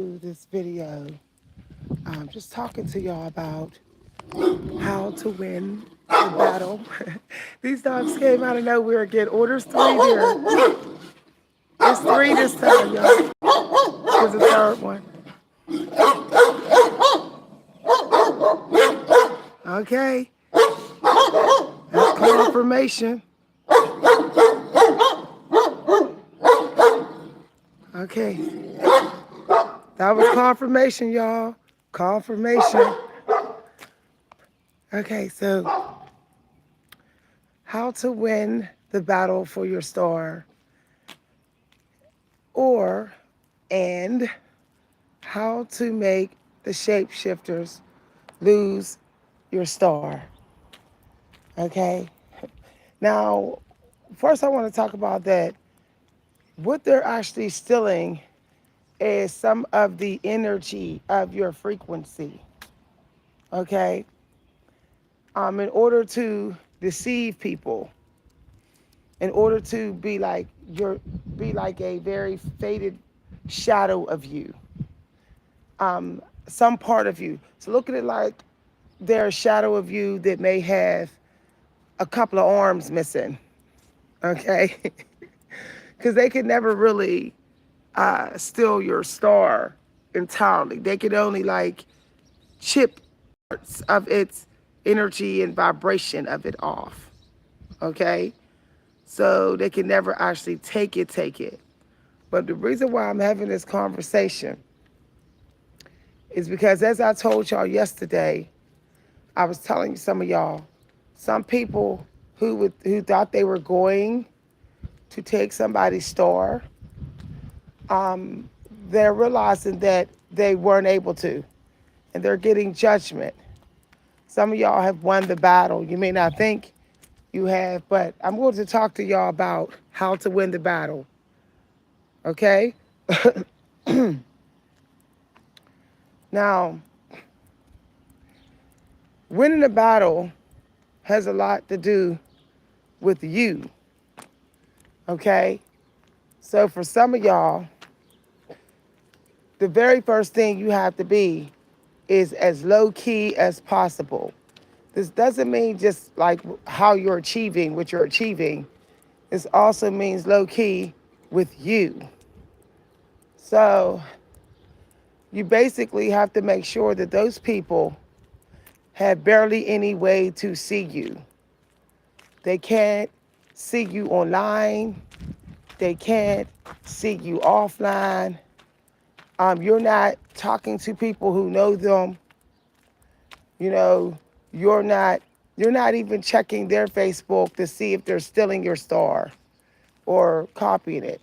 This video. I'm just talking to y'all about how to win the battle. These dogs came out of nowhere again. Orders three there. It's three this time, y'all. Here's the third one. Okay. That's confirmation. Okay. That was confirmation, y'all. Confirmation. Okay, so how to win the battle for your star, or and how to make the shapeshifters lose your star. Okay. Now, first I want to talk about that. What they're actually stealing is some of the energy of your frequency. Okay. In order to deceive people, in order to be like a very faded shadow of you, some part of you. So look at it like they're a shadow of you that may have a couple of arms missing. Okay. Because they could never really steal your star entirely. They could only like chip parts of its energy and vibration of it off. Okay? So they can never actually take it. But the reason why I'm having this conversation is because, as I told y'all yesterday, I was telling some of y'all, some people who thought they were going to take somebody's star, they're realizing that they weren't able to, and they're getting judgment. Some of y'all have won the battle. You may not think you have, but I'm going to talk to y'all about how to win the battle. Okay? Now, winning the battle has a lot to do with you. Okay? So for some of y'all, the very first thing you have to be is as low key as possible. This doesn't mean just like how you're achieving what you're achieving. This also means low key with you. So you basically have to make sure that those people have barely any way to see you. They can't see you online. They can't see you offline. You're not talking to people who know them. You know, you're not even checking their Facebook to see if they're stealing your star or copying it.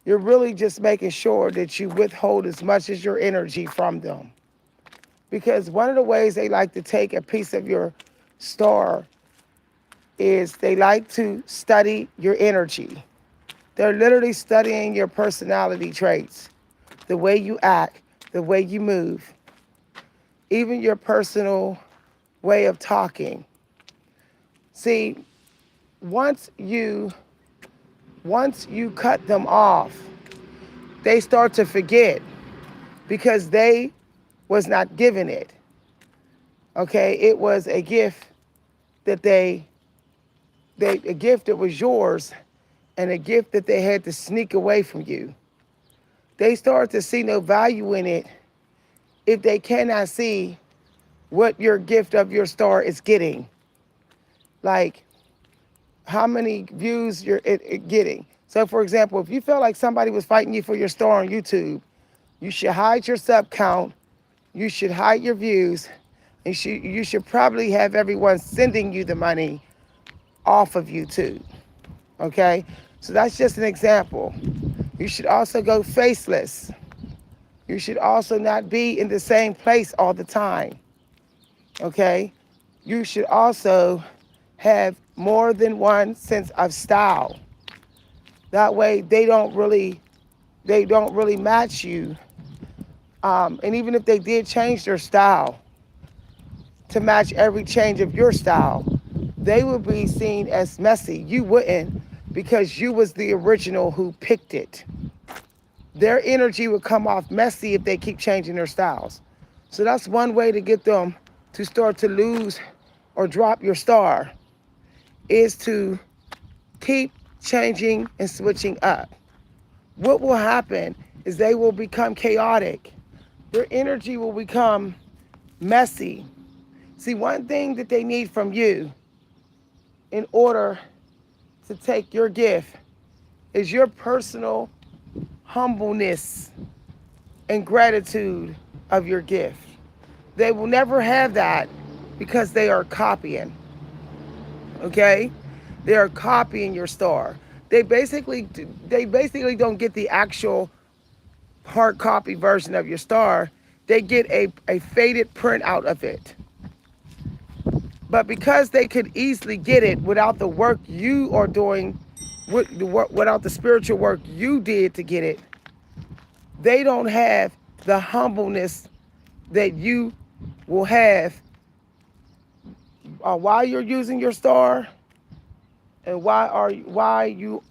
You're really just making sure that you withhold as much as your energy from them. Because one of the ways they like to take a piece of your star is they like to study your energy. They're literally studying your personality traits, the way you act, the way you move, even your personal way of talking. See, once you cut them off, they start to forget because they was not given it. Okay, it was a gift that a gift that was yours, and a gift that they had to sneak away from you. They start to see no value in it if they cannot see what your gift of your star is getting. Like how many views you're getting. So for example, if you felt like somebody was fighting you for your star on YouTube, you should hide your sub count, you should hide your views, and you should probably have everyone sending you the money off of YouTube. Okay? So that's just an example. You should also go faceless. You should also not be in the same place all the time. Okay? You should also have more than one sense of style. That way they don't really match you. And even if they did change their style to match every change of your style, they would be seen as messy. You wouldn't, because you was the original who picked it. their energy will come off messy if they keep changing their styles. So that's one way to get them to start to lose or drop your star, is to keep changing and switching up. What will happen is they will become chaotic. Their energy will become messy. See, one thing that they need from you in order to take your gift is your personal humbleness and gratitude of your gift. They will never have that because they are copying. Okay? They are copying your star. They basically don't get the actual hard copy version of your star. They get a faded printout of it. But because they could easily get it without the work you are doing, without the spiritual work you did to get it, they don't have the humbleness that you will have while you're using your star, and while you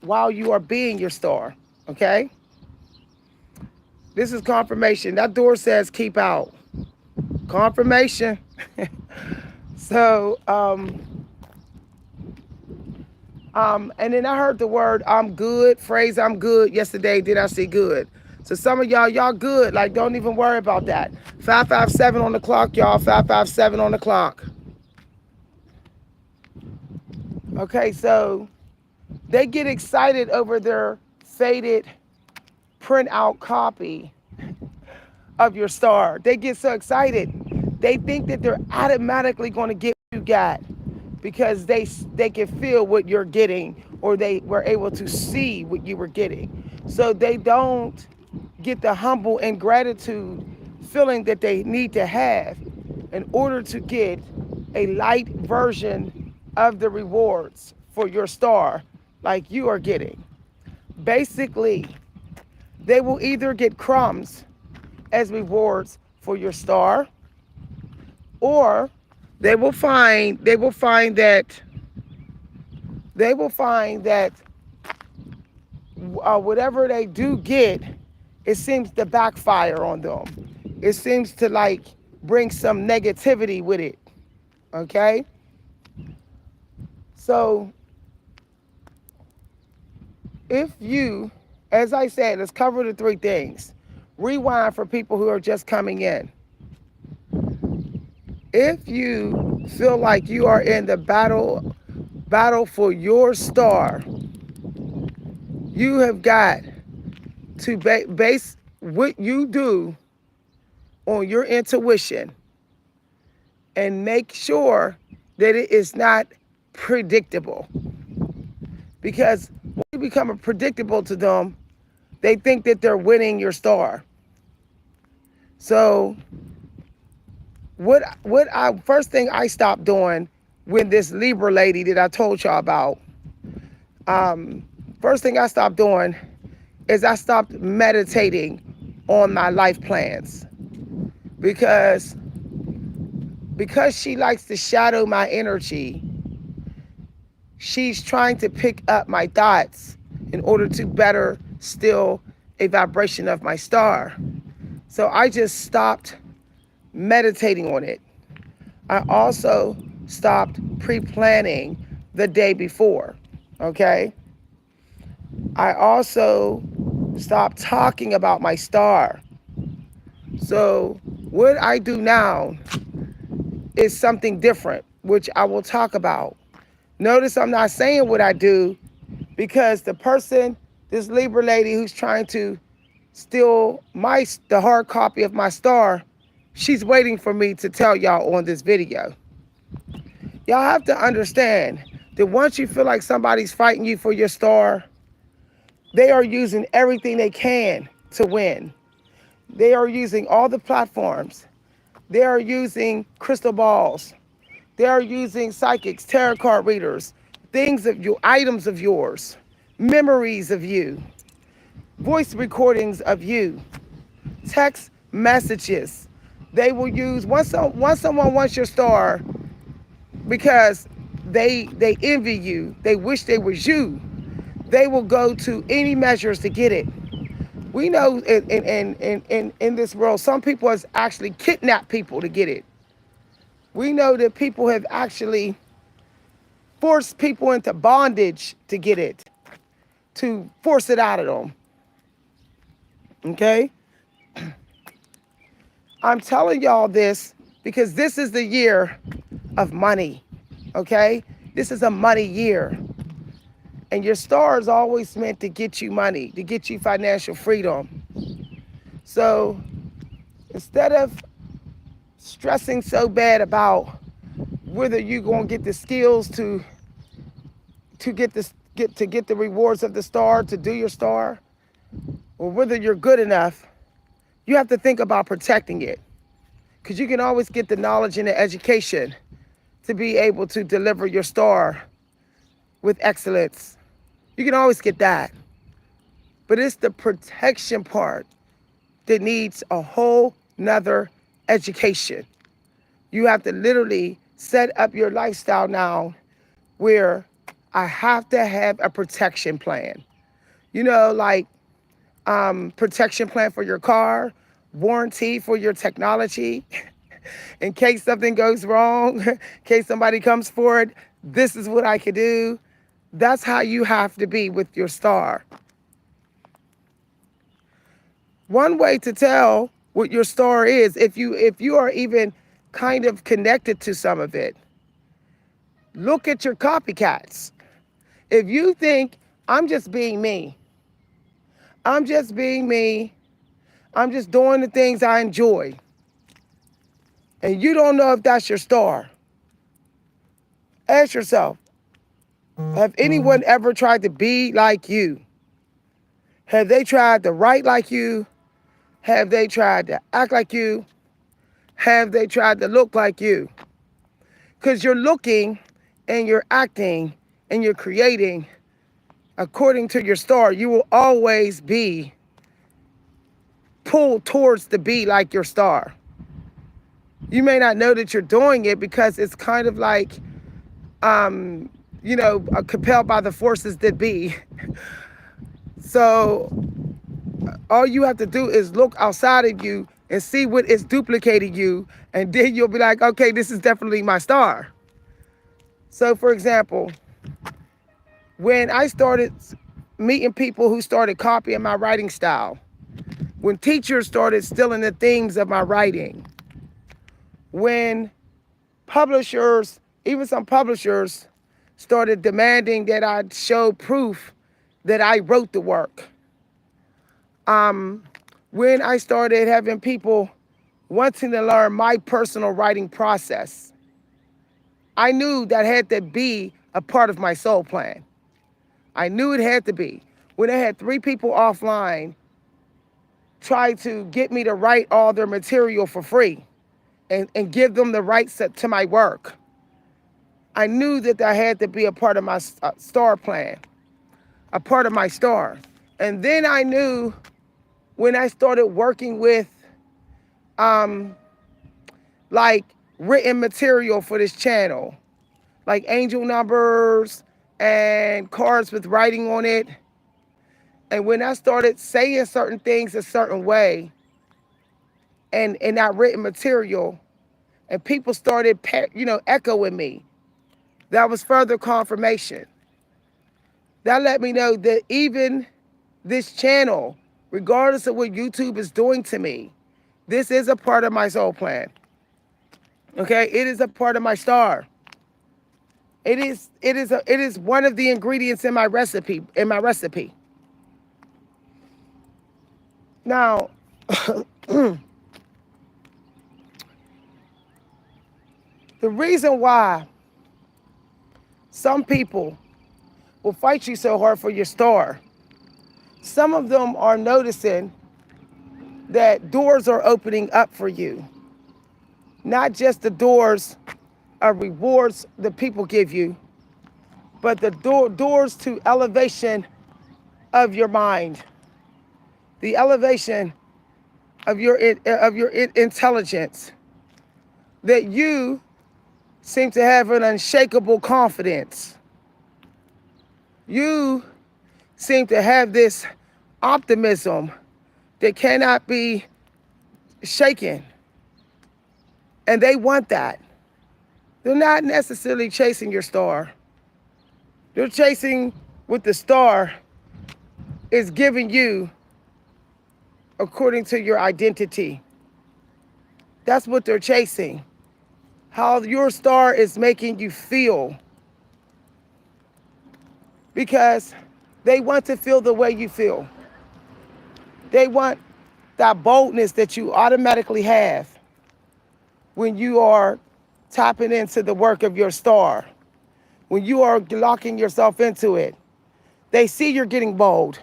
are being your star. Okay? This is confirmation. That door says keep out. Confirmation. So, and then I heard the word I'm good, phrase I'm good yesterday. Did I see good? So some of y'all good. Like, don't even worry about that. 557 on the clock, y'all. 557 on the clock. Okay, so they get excited over their faded printout copy of your star. They get so excited. They think that they're automatically going to get what you got because they can feel what you're getting, or they were able to see what you were getting. So they don't get the humble and gratitude feeling that they need to have in order to get a light version of the rewards for your star like you are getting. Basically, they will either get crumbs as rewards for your star, or they will find that whatever they do get, it seems to backfire on them. It seems to like bring some negativity with it. Okay? So if you, as I said, let's cover the three things. Rewind for people who are just coming in. If you feel like you are in the battle for your star, you have got to base what you do on your intuition and make sure that it is not predictable. Because when you become predictable to them, they think that they're winning your star. So first thing I stopped doing when this Libra lady that I told y'all about, first thing I stopped doing is I stopped meditating on my life plans, because she likes to shadow my energy. She's trying to pick up my thoughts in order to better still a vibration of my star. So I just stopped meditating on it. I also stopped pre-planning the day before, okay? I also stopped talking about my star. So what I do now is something different, which I will talk about. Notice I'm not saying what I do, because the person, this Libra lady who's trying to steal the hard copy of my star, she's waiting for me to tell y'all on this video. Y'all have to understand that once you feel like somebody's fighting you for your star, they are using everything they can to win. They are using all the platforms. They are using crystal balls. They are using psychics, tarot card readers, things of you, items of yours, memories of you, voice recordings of you, text messages. They will use, once someone wants your star because they envy you, they wish they was you, they will go to any measures to get it. We know in this world, some people has actually kidnapped people to get it. We know that people have actually forced people into bondage to get it, to force it out of them. Okay? I'm telling y'all this because this is the year of money. Okay? This is a money year. And your star is always meant to get you money, to get you financial freedom. So instead of stressing so bad about whether you're gonna get the skills to get the rewards of the star, to do your star, or whether you're good enough, you have to think about protecting it. Because you can always get the knowledge and the education to be able to deliver your star with excellence. You can always get that. But it's the protection part that needs a whole nother education. You have to literally set up your lifestyle now where I have to have a protection plan. You know, like protection plan for your car, warranty for your technology. In case something goes wrong, in case somebody comes for it, this is what I could do. That's how you have to be with your star. One way to tell what your star is, if you are even kind of connected to some of it, look at your copycats. If you think I'm just being me, I'm just being me, I'm just doing the things I enjoy, and you don't know if that's your star, ask yourself, have anyone ever tried to be like you? Have they tried to write like you? Have they tried to act like you? Have they tried to look like you? Because you're looking and you're acting and you're creating according to your star. You will always be pulled towards to be like your star. You may not know that you're doing it because it's kind of like, compelled by the forces that be. So all you have to do is look outside of you and see what is duplicating you, and then you'll be like, okay, this is definitely my star. So for example, when I started meeting people who started copying my writing style, when teachers started stealing the themes of my writing, when publishers, even some publishers, started demanding that I show proof that I wrote the work, when I started having people wanting to learn my personal writing process, I knew that had to be a part of my soul plan. I knew it had to be. When I had 3 people offline try to get me to write all their material for free and give them the rights to my work, I knew that that had to be a part of my star plan, a part of my star. And then I knew when I started working with like written material for this channel, like angel numbers and cards with writing on it. And when I started saying certain things a certain way and in that written material, and people started, echoing me, that was further confirmation. That let me know that even this channel, regardless of what YouTube is doing to me, this is a part of my soul plan. Okay, it is a part of my star. It is one of the ingredients in my recipe. Now, the reason why some people will fight you so hard for your star, some of them are noticing that doors are opening up for you. Not just the doors of rewards that people give you, but the doors to elevation of your mind, the elevation of your intelligence, that you seem to have an unshakable confidence. You seem to have this optimism that cannot be shaken. And they want that. They're not necessarily chasing your star. They're chasing what the star is giving you according to your identity. That's what they're chasing. How your star is making you feel. Because they want to feel the way you feel. They want that boldness that you automatically have when you are tapping into the work of your star. When you are locking yourself into it. They see you're getting bold.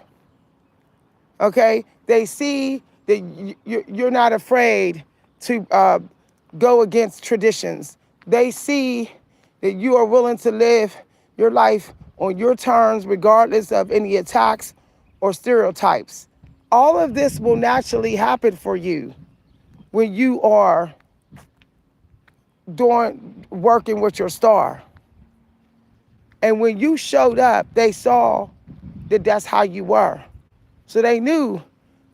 Okay? They see that you're not afraid to go against traditions. They see that you are willing to live your life on your terms, regardless of any attacks or stereotypes. All of this will naturally happen for you when you are working with your star. And when you showed up, they saw that that's how you were. So they knew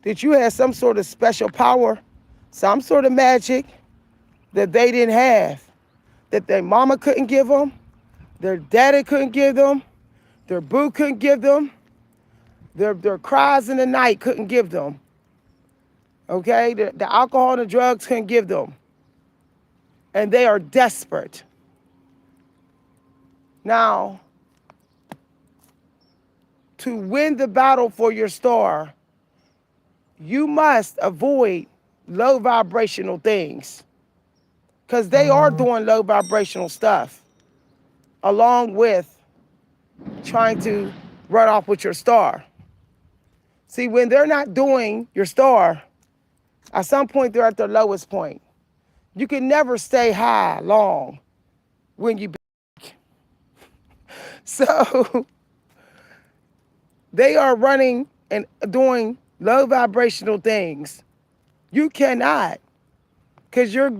that you had some sort of special power, some sort of magic that they didn't have, that their mama couldn't give them, their daddy couldn't give them, their boo couldn't give them, their cries in the night couldn't give them. Okay? The alcohol and the drugs couldn't give them. And they are desperate. Now, to win the battle for your star, you must avoid low vibrational things. Because they are doing low vibrational stuff along with trying to run off with your star. See, when they're not doing your star, at some point they're at their lowest point. You can never stay high long when you peak. So they are running and doing low vibrational things. You cannot, because you're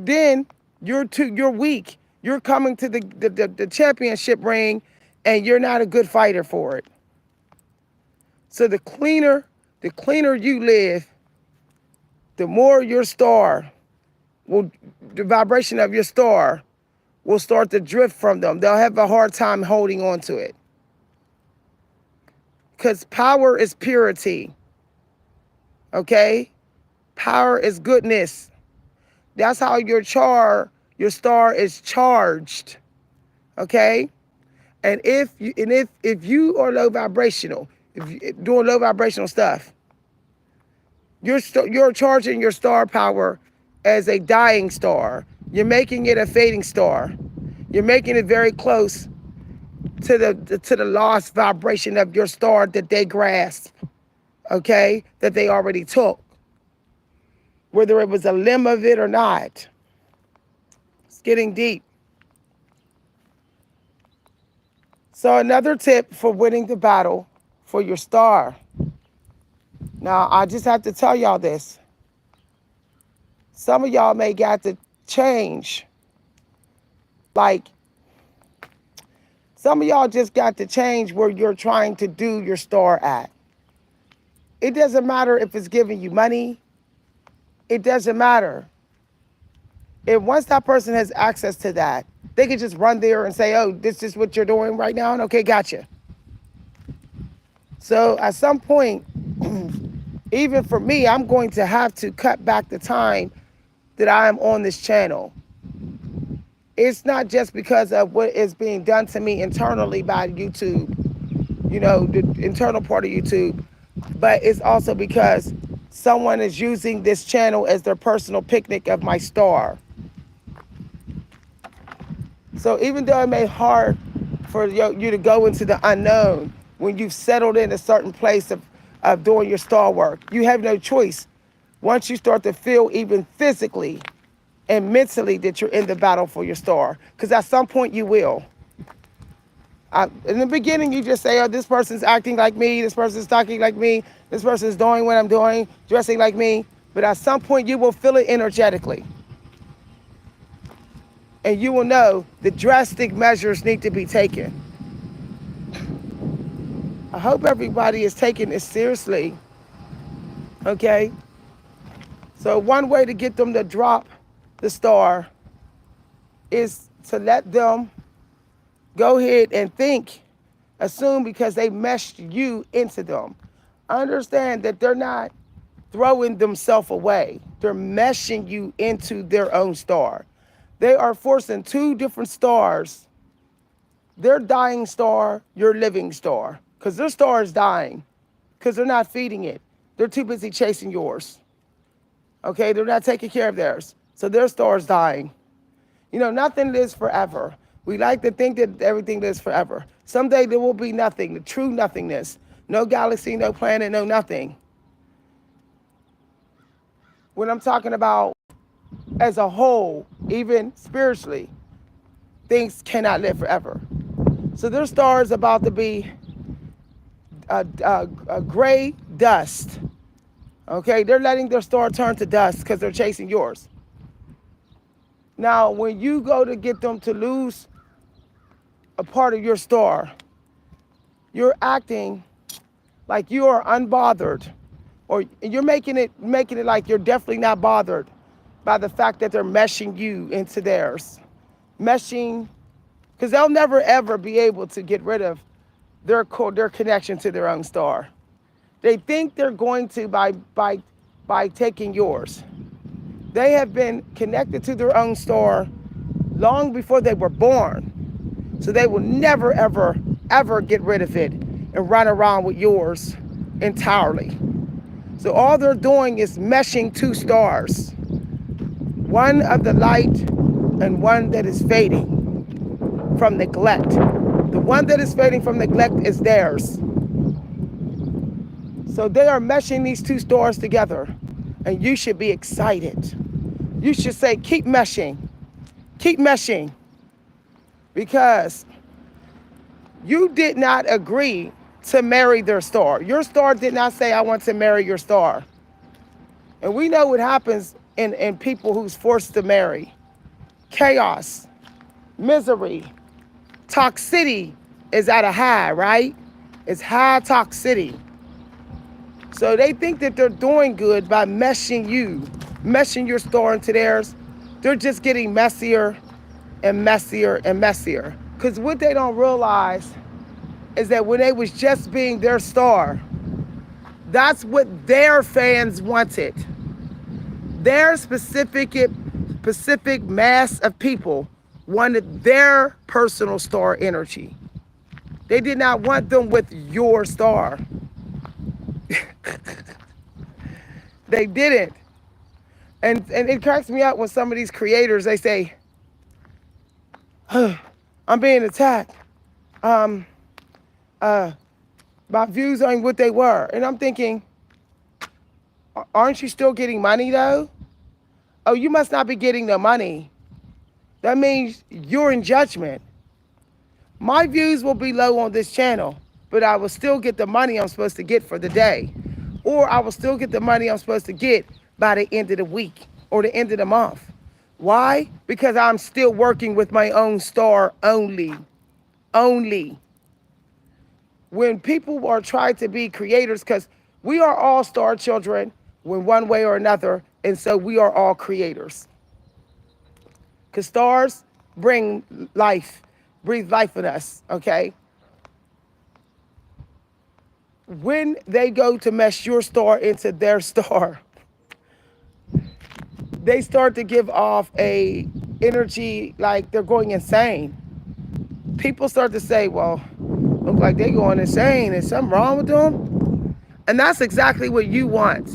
weak. You're coming to the championship ring and you're not a good fighter for it. So the cleaner you live, the more your star the vibration of your star will start to drift from them. They'll have a hard time holding on to it. Because power is purity. Okay? Power is goodness. That's how your star is charged. Okay? And if you are low vibrational, if you're doing low vibrational stuff, you're charging your star power as a dying star. You're making it a fading star. You're making it very close to the lost vibration of your star that they grasp, okay, that they already took, whether it was a limb of it or not. It's getting deep. So another tip for winning the battle for your star. Now, I just have to tell y'all this. Some of y'all may got to change. Like, some of y'all just got to change where you're trying to do your star at. It doesn't matter if it's giving you money. It doesn't matter. If once that person has access to that, they can just run there and say, oh, this is what you're doing right now? And okay, gotcha. So at some point, even for me, I'm going to have to cut back the time that I am on this channel. It's not just because of what is being done to me internally by YouTube, the internal part of YouTube, but it's also because someone is using this channel as their personal picnic of my star. So even though it may be hard for you to go into the unknown when you've settled in a certain place of doing your star work, you have no choice. Once you start to feel even physically and mentally that you're in the battle for your star, because at some point you will. In the beginning, you just say, oh, this person's acting like me, this person's talking like me, this person's doing what I'm doing, dressing like me. But at some point, you will feel it energetically. And you will know that drastic measures need to be taken. I hope everybody is taking this seriously, okay? So one way to get them to drop the star is to let them go ahead and think, assume because they meshed you into them. Understand that they're not throwing themselves away. They're meshing you into their own star. They are forcing two different stars, their dying star, your living star, because their star is dying, because they're not feeding it. They're too busy chasing yours. Okay, they're not taking care of theirs. So their star is dying. You know, nothing lives forever. We like to think that everything lives forever. Someday there will be nothing, the true nothingness. No galaxy, no planet, no nothing. When I'm talking about as a whole, even spiritually, things cannot live forever. So their star is about to be a gray dust. Okay, they're letting their star turn to dust because they're chasing yours. Now, when you go to get them to lose a part of your star, you're acting like you are unbothered, or you're making it like you're definitely not bothered by the fact that they're meshing you into theirs. Meshing, because they'll never ever be able to get rid of their connection to their own star. They think they're going to by taking yours. They have been connected to their own star long before they were born. So they will never, ever, ever get rid of it and run around with yours entirely. So all they're doing is meshing two stars, one of the light and one that is fading from neglect. The one that is fading from neglect is theirs. So they are meshing these two stars together, and you should be excited. You should say, keep meshing, because you did not agree to marry their star. Your star did not say, I want to marry your star. And we know what happens in people who's forced to marry. Chaos, misery, toxicity is at a high, right? It's high toxicity. So they think that they're doing good by meshing your star into theirs. They're just getting messier and messier and messier. Because what they don't realize is that when they was just being their star, that's what their fans wanted. Their specific mass of people wanted their personal star energy. They did not want them with your star. They didn't. And it cracks me up when some of these creators, they say, I'm being attacked. My views aren't what they were. And I'm thinking, aren't you still getting money though? Oh, you must not be getting the money. That means you're in judgment. My views will be low on this channel, but I will still get the money I'm supposed to get for the day. Or I will still get the money I'm supposed to get by the end of the week or the end of the month. Why? Because I'm still working with my own star only. Only. When people are trying to be creators, because we are all star children in one way or another, and so we are all creators. Because stars bring life, breathe life in us, okay? When they go to mesh your star into their star, they start to give off a energy like they're going insane. People start to say, well, look like they're going insane. Is something wrong with them? And that's exactly what you want.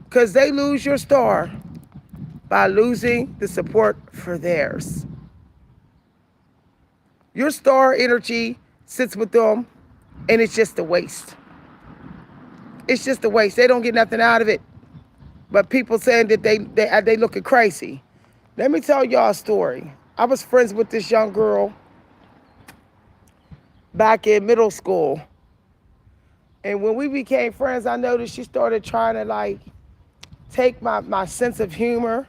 Because they lose your star by losing the support for theirs. Your star energy sits with them, and it's just a waste. It's just a waste. They don't get nothing out of it. But people saying that they looking crazy. Let me tell y'all a story. I was friends with this young girl back in middle school. And when we became friends, I noticed she started trying to like take my sense of humor,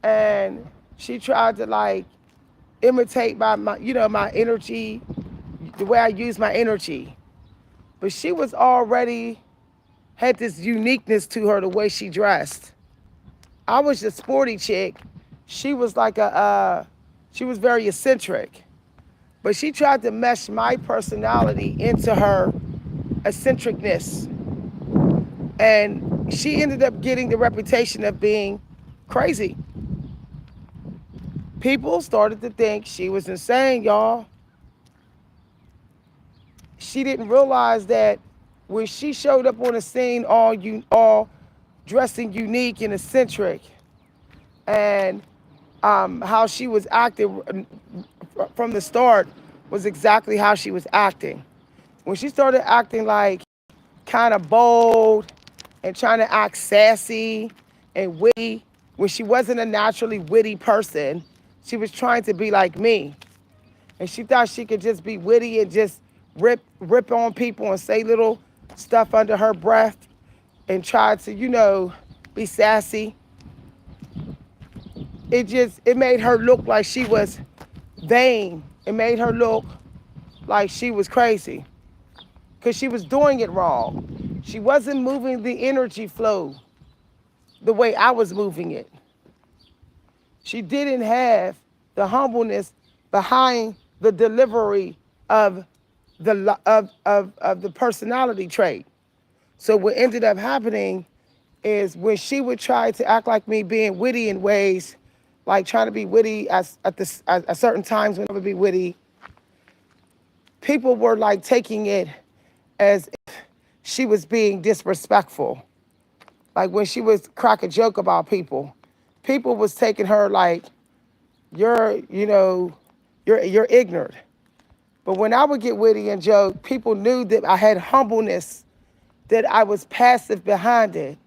and she tried to like imitate my energy, the way I use my energy. But she was already had this uniqueness to her, the way she dressed. I was a sporty chick. She was like she was very eccentric. But she tried to mesh my personality into her eccentricness. And she ended up getting the reputation of being crazy. People started to think she was insane, y'all. She didn't realize that when she showed up on the scene all dressing unique and eccentric, and how she was acting from the start was exactly how she was acting. When she started acting like kind of bold and trying to act sassy and witty, when she wasn't a naturally witty person, she was trying to be like me. And she thought she could just be witty and just rip on people and say little stuff under her breath and try to, be sassy. It made her look like she was vain. It made her look like she was crazy because she was doing it wrong. She wasn't moving the energy flow the way I was moving it. She didn't have the humbleness behind the delivery of the personality trait. So what ended up happening is when she would try to act like me, being witty in ways, like trying to be witty at certain times when I would be witty, people were like taking it as if she was being disrespectful. Like when she would crack a joke about people, people was taking her like, you're ignorant. But when I would get witty and joke, people knew that I had humbleness, that I was passive behind it,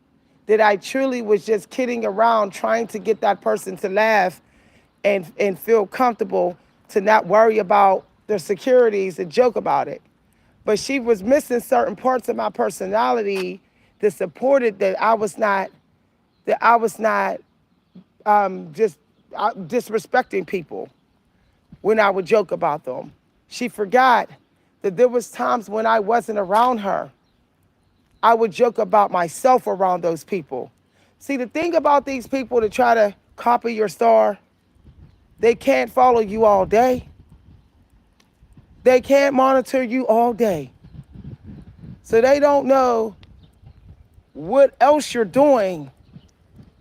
that I truly was just kidding around trying to get that person to laugh and feel comfortable, to not worry about their securities and joke about it. But she was missing certain parts of my personality that supported that I was not just disrespecting people when I would joke about them. She forgot that there was times when I wasn't around her, I would joke about myself around those people. See, the thing about these people that try to copy your star, they can't follow you all day. They can't monitor you all day. So they don't know what else you're doing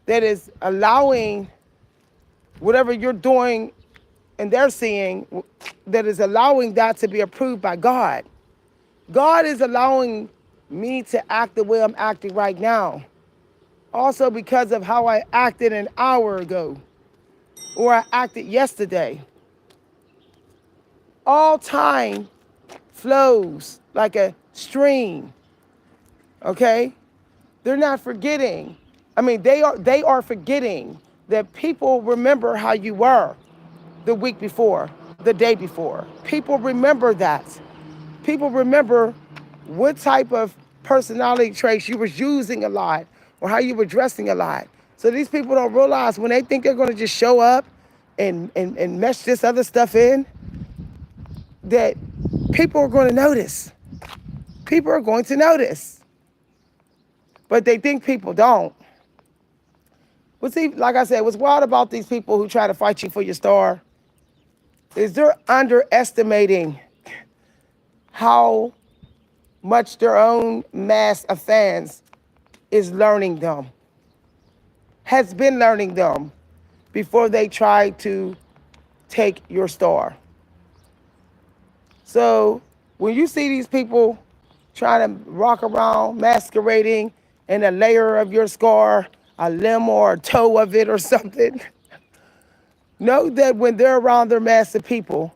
that is allowing whatever you're doing and they're seeing, that is allowing that to be approved by God. God is allowing me to act the way I'm acting right now. Also because of how I acted an hour ago or I acted yesterday. All time flows like a stream, okay? They're not forgetting. I mean, they are forgetting that people remember how you were the week before, the day before. People remember that. People remember what type of personality traits you was using a lot or how you were dressing a lot. So these people don't realize when they think they're gonna just show up and mesh this other stuff in, that people are gonna notice. People are going to notice. But they think people don't. But see, like I said, what's wild about these people who try to fight you for your star is they're underestimating how much their own mass of fans is learning them, has been learning them before they try to take your star. So when you see these people trying to rock around masquerading in a layer of your scar, a limb or a toe of it or something, know that when they're around their mass of people,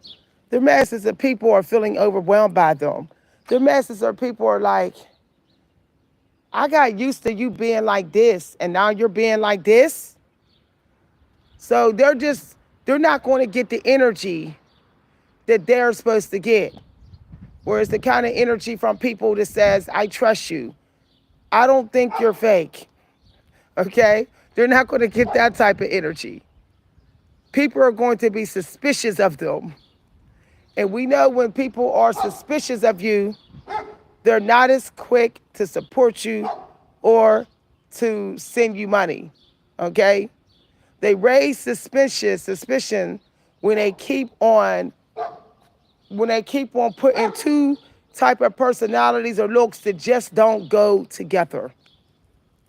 their masses of people are feeling overwhelmed by them. Their masses of people are like, I got used to you being like this, and now you're being like this. So they're not going to get the energy that they're supposed to get. Whereas the kind of energy from people that says, I trust you. I don't think you're fake. Okay? They're not going to get that type of energy. People are going to be suspicious of them. And we know when people are suspicious of you, they're not as quick to support you or to send you money. Okay? They raise suspicion when they keep on putting two type of personalities or looks that just don't go together.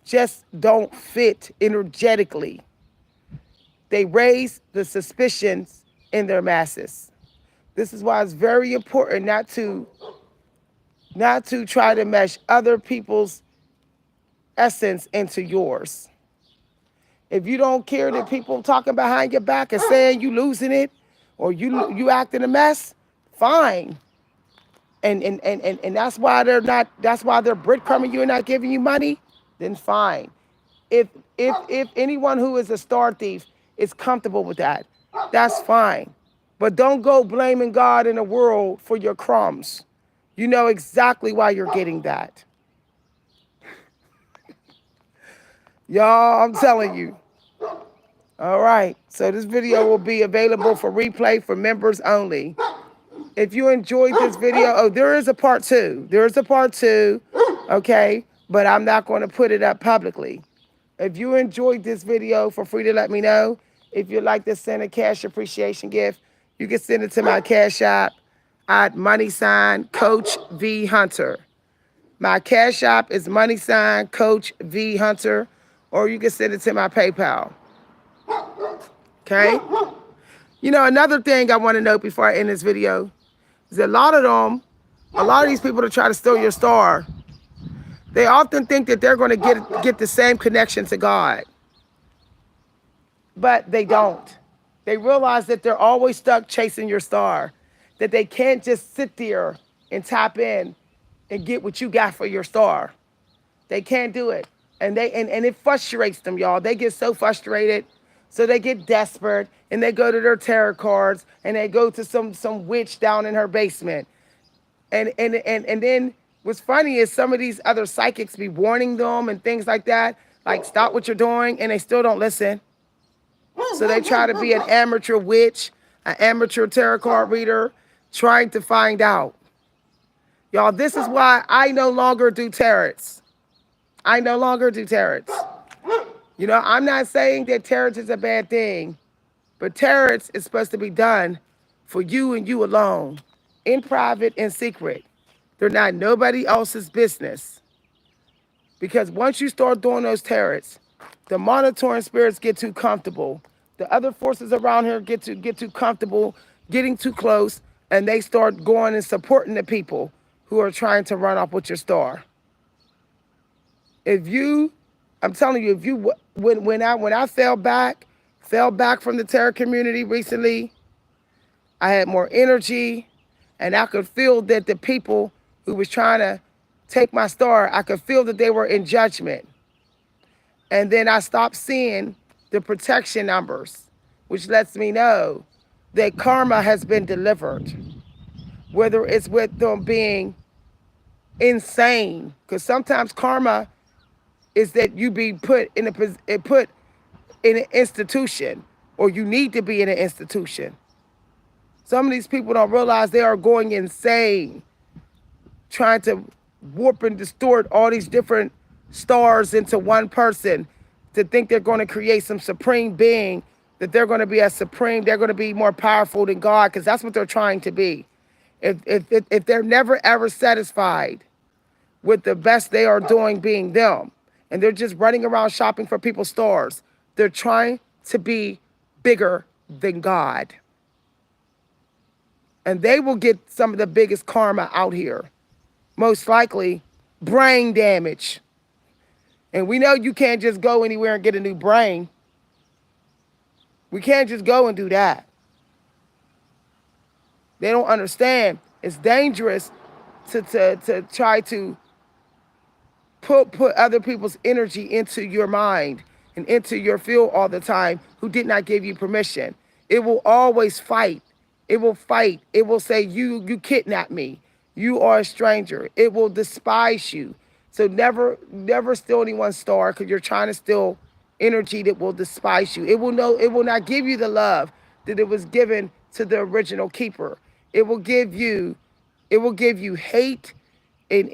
Just don't fit energetically. They raise the suspicions in their masses. This is why it's very important not to try to mesh other people's essence into yours. If you don't care that people talking behind your back and saying you losing it or you acting a mess, fine. And that's why they're breadcrumbing you and not giving you money, then fine. If anyone who is a star thief is comfortable with that, that's fine. But don't go blaming God in the world for your crumbs. You know exactly why you're getting that. Y'all, I'm telling you. All right. So this video will be available for replay for members only. If you enjoyed this video, there is a part two. There is a part two, okay? But I'm not going to put it up publicly. If you enjoyed this video, feel free to let me know. If you'd like to send a cash appreciation gift, you can send it to my Cash App at @Coach V Hunter. My Cash App is Coach V Hunter, or you can send it to my PayPal. Okay? You know, another thing I want to note before I end this video is a lot of these people that try to steal your star, they often think that they're going to get the same connection to God. But they don't. They realize that they're always stuck chasing your star, that they can't just sit there and tap in and get what you got for your star. They can't do it. And it frustrates them, y'all. They get so frustrated. So they get desperate and they go to their tarot cards and they go to some witch down in her basement. And then what's funny is some of these other psychics be warning them and things like that, like stop what you're doing, and they still don't listen. So they try to be an amateur witch, an amateur tarot card reader, trying to find out. Y'all, this is why I no longer do tarots. I no longer do tarots. You know, I'm not saying that tarot is a bad thing, but tarot is supposed to be done for you and you alone, in private and secret. They're not nobody else's business. Because once you start doing those tarots, the monitoring spirits get too comfortable. The other forces around here get too comfortable, getting too close, and they start going and supporting the people who are trying to run off with your star. I'm telling you, when I fell back from the tarot community recently, I had more energy, and I could feel that the people who was trying to take my star, I could feel that they were in judgment. And then I stopped seeing the protection numbers, which lets me know that karma has been delivered. Whether it's with them being insane, because sometimes karma is that you be put in an institution, or you need to be in an institution. Some of these people don't realize they are going insane, trying to warp and distort all these different stars into one person to think they're going to create some supreme being, that they're going to be they're going to be more powerful than God, because that's what they're trying to be. If they're never ever satisfied with the best they are doing being them, and they're just running around shopping for people's stars, they're trying to be bigger than God. And they will get some of the biggest karma out here. Most likely, brain damage. And we know you can't just go anywhere and get a new brain. We can't just go and do that. They don't understand. It's dangerous to try to put other people's energy into your mind and into your field all the time who did not give you permission. It will always fight. It will fight. It will say, you kidnapped me. You are a stranger. It will despise you. So never steal anyone's star, because you're trying to steal energy that will despise you. It will not give you the love that it was given to the original keeper. It will give you hate and